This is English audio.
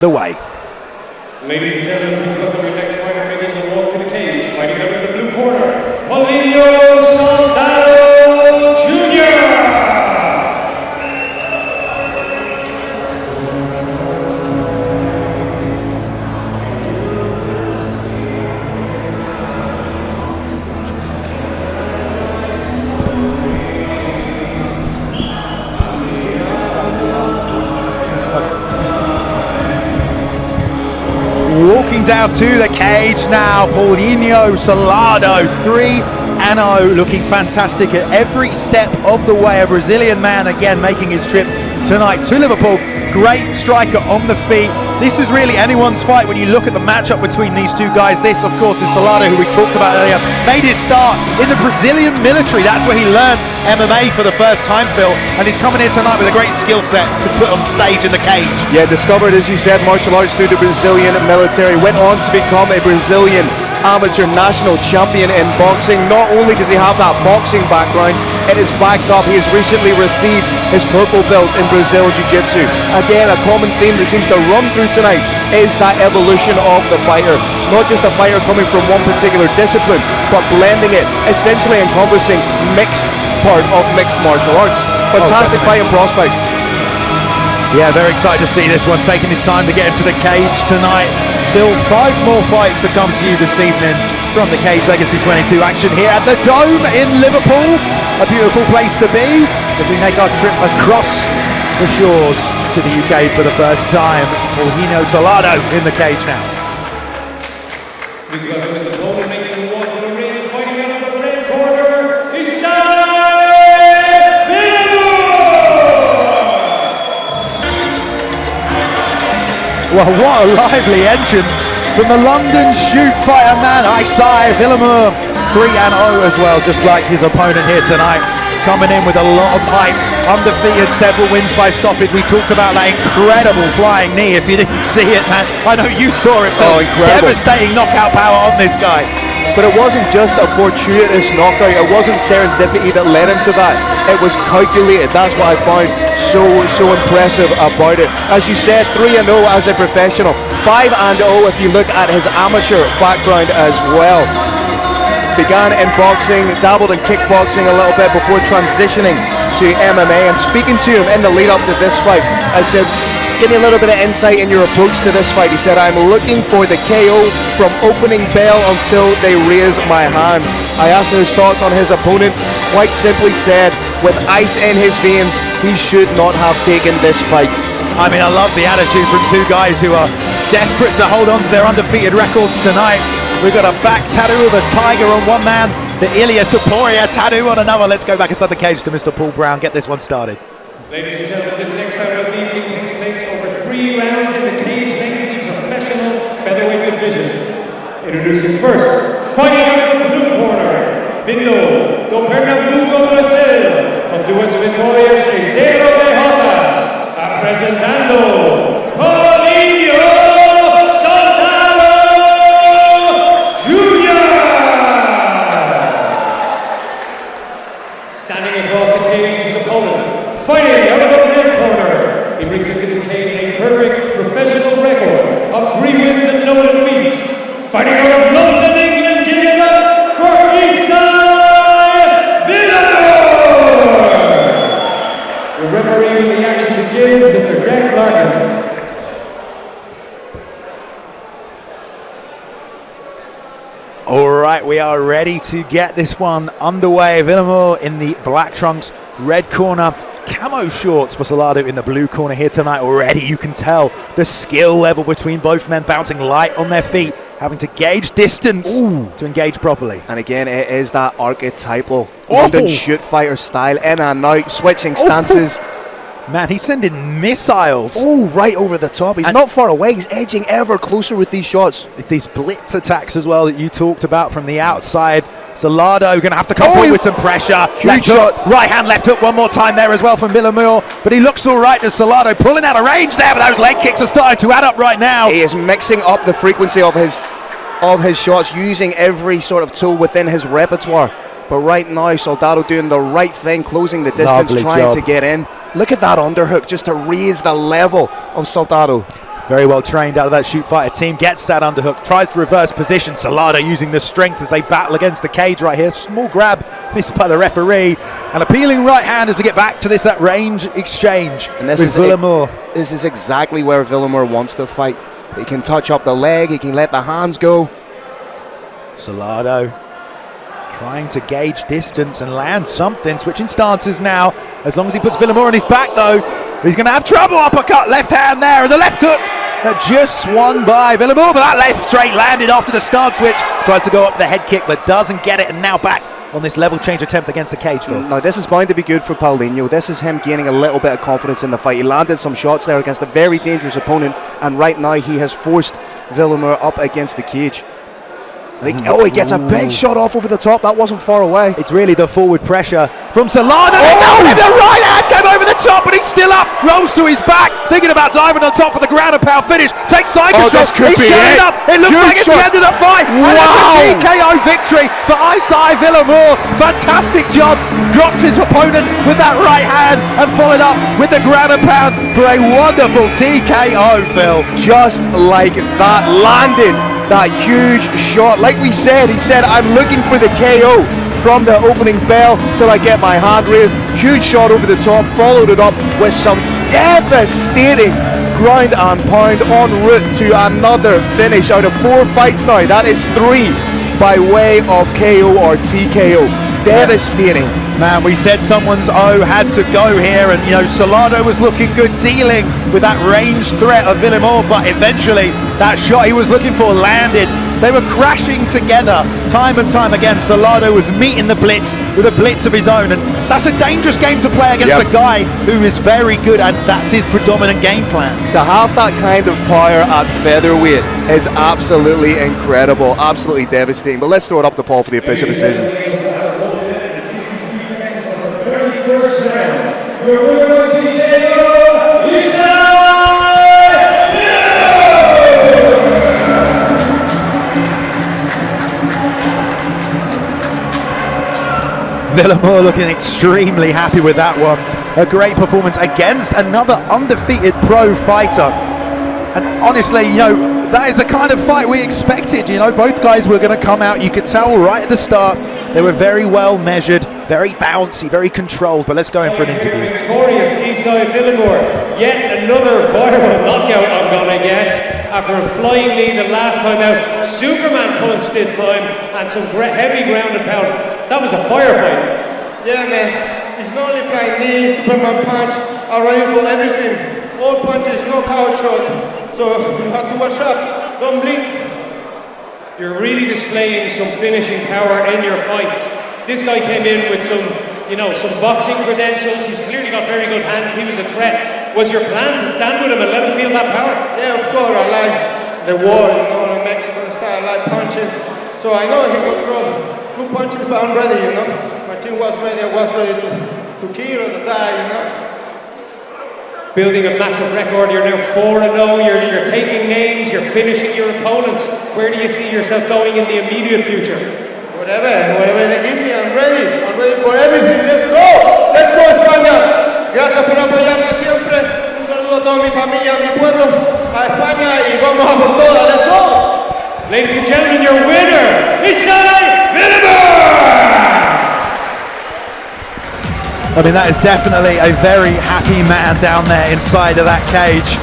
the way. Ladies and gentlemen, please welcome your next fighter making the walk to the cage, fighting out in the blue corner, Paulino Soldado Jr. Walking down to the cage now, Paulino Soldado, 3-0, looking fantastic at every step of the way. A Brazilian man again making his trip tonight to Liverpool. Great striker on the feet. This is really anyone's fight when you look at the matchup between these two guys. This, of course, is Soldado, who we talked about earlier. Made his start in the Brazilian military. That's where he learned MMA for the first time, Phil. And he's coming here tonight with a great skill set to put on stage in the cage. Yeah, discovered, as you said, martial arts through the Brazilian military. Went on to become a Brazilian amateur national champion in boxing. Not only does he have that boxing background, it is backed up. He has recently received his purple belt in Brazil Jiu-Jitsu. Again, a common theme that seems to run through tonight is that evolution of the fighter. Not just a fighter coming from one particular discipline, but blending it, essentially encompassing mixed part of mixed martial arts. Fantastic fighting prospect. Yeah, very excited to see this one, taking his time to get into the cage tonight. Still 5 more fights to come to you this evening from the Cage Legacy 22 action here at the Dome in Liverpool. A beautiful place to be as we make our trip across the shores to the UK for the first time. Paulino Soldado in the cage now. Please welcome his opponent making the walk to the ring, fighting out of the red corner, Isai! Well, what a lively entrance from the London shoot fighter man, Isai Villamur. 3-0 as well, just like his opponent here tonight. Coming in with a lot of hype, undefeated, several wins by stoppage. We talked about that incredible flying knee. If you didn't see it, man, I know you saw it. Oh, incredible. Devastating knockout power on this guy. But it wasn't just a fortuitous knockout. It wasn't serendipity that led him to that. It was calculated. That's what I found so impressive about it. As you said, 3-0 as a professional, 5-0 if you look at his amateur background as well. Began in boxing, dabbled in kickboxing a little bit before transitioning to MMA. And speaking to him in the lead up to this fight, I said, give me a little bit of insight in your approach to this fight. He said, I'm looking for the KO from opening bell until they raise my hand. I asked him his thoughts on his opponent. Quite simply said, with ice in his veins, he should not have taken this fight. I mean, I love the attitude from two guys who are desperate to hold on to their undefeated records tonight. We've got a back tattoo of a tiger on one man, the Ilia Taporia tattoo on another. Let's go back inside the cage to Mr. Paul Brown, get this one started. Ladies and gentlemen, this next round of the evening takes place over 3 rounds in the Cage Legacy Professional Featherweight Division. Introducing first, fighting out of the blue corner, vindo do Pernambuco, Brasil, con 2 vitórias e 0 derrotas, apresentando Paulino Soldado Jr. Standing across the cage, his opponent, fighting out of the red corner. He brings into this cage a perfect professional record of 3 wins and no defeats. Fighting out of London, England, give it up for Isai Villamur! The referee when the action begins, Mr. Greg Larkin. All right, we are ready to get this one underway. Villamur in the black trunks, red corner. Camo shorts for Soldado in the blue corner here tonight. Already you can tell the skill level between both men, bouncing light on their feet, having to gauge distance to engage properly. And again, it is that archetypal London shoot fighter style, in and out, switching stances. Man, he's sending missiles. Oh, right over the top. He's not far away. He's edging ever closer with these shots. It's these blitz attacks as well that you talked about from the outside. Soldado going to have to come forward with some pressure. Huge shot. Right hand, left hook one more time there as well from Villamur. But he looks all right to Soldado, pulling out of range there, but those leg kicks are starting to add up right now. He is mixing up the frequency of his shots, using every sort of tool within his repertoire. But right now, Soldado doing the right thing, closing the distance, trying to get in. Look at that underhook just to raise the level of Soldado. Very well trained out of that shoot fighter team. Gets that underhook, tries to reverse position. Soldado using the strength as they battle against the cage right here. Small grab missed by the referee. An appealing right hand as we get back to this at range exchange And this with Villamur. This is exactly where Villamur wants to fight. He can touch up the leg, he can let the hands go. Soldado trying to gauge distance and land something. Switching stances now. As long as he puts Villamur on his back though, he's going to have trouble. Uppercut, left hand there, and the left hook that just swung by Villamur, but that left straight landed after the stance switch. Tries to go up the head kick, but doesn't get it, and now back on this level change attempt against the cage, Phil. Now this is bound to be good for Paulino. This is him gaining a little bit of confidence in the fight. He landed some shots there against a very dangerous opponent, and right now he has forced Villamur up against the cage. He gets a big shot off over the top. That wasn't far away. It's really the forward pressure from Soldado. The right hand came over the top, but he's still up. Rolls to his back, thinking about diving on top for the ground and pound finish. Takes side control. This could He's be showing it. up. It looks like it's the end of the fight. And that's a TKO victory for Isai Villamur. Fantastic job. Dropped his opponent with that right hand and followed up with the ground and pound for a wonderful TKO, Phil. Just like that, landed that huge shot. Like we said, he said, I'm looking for the KO from the opening bell till I get my hand raised. Huge shot over the top, followed it up with some devastating ground and pound en route to another finish. Out of 4 fights now, that is 3 by way of KO or TKO. Devastating. Man, we said someone's had to go here, and Soldado was looking good dealing with that range threat of Villamur, but eventually that shot he was looking for landed. They were crashing together time and time again. Soldado was meeting the blitz with a blitz of his own, and that's a dangerous game to play against a guy who is very good, and that's his predominant game plan. To have that kind of power at featherweight is absolutely incredible, absolutely devastating. But let's throw it up to Paul for the official decision. Your winner is Isai! Villamur looking extremely happy with that one. A great performance against another undefeated pro fighter. And honestly, that is the kind of fight we expected. Both guys were going to come out. You could tell right at the start they were very well measured, very bouncy, very controlled. But let's go in for an interview. Victorious Isai Villamur, yet another viral knockout, I'm gonna guess. After a flying knee the last time out, Superman punch this time, and some heavy ground and pound. That was a firefight. Yeah, man. It's not only flying knee, Superman punch. I'm ready for everything. All punches, knockout shot. So you have to watch out. Don't blink. You're really displaying some finishing power in your fights. This guy came in with some boxing credentials. He's clearly got very good hands. He was a threat. Was your plan to stand with him and let him feel that power? Yeah, of course. I like the war, the Mexican style. I like punches. So I know he will throw good punches, but I'm ready, My team was ready. I was ready to kill or to die, Building a massive record, you're now 4-0, you're taking names, you're finishing your opponents. Where do you see yourself going in the immediate future? Whatever they give me, I'm ready. I'm ready for everything. Let's go! Let's go, España! Gracias por apoyarme siempre. Un saludo a toda mi familia, a mi pueblo, a España, y vamos a por todas. Let's go! Ladies and gentlemen, your winner, Isai Villamur! I mean, that is definitely a very happy man down there inside of that cage.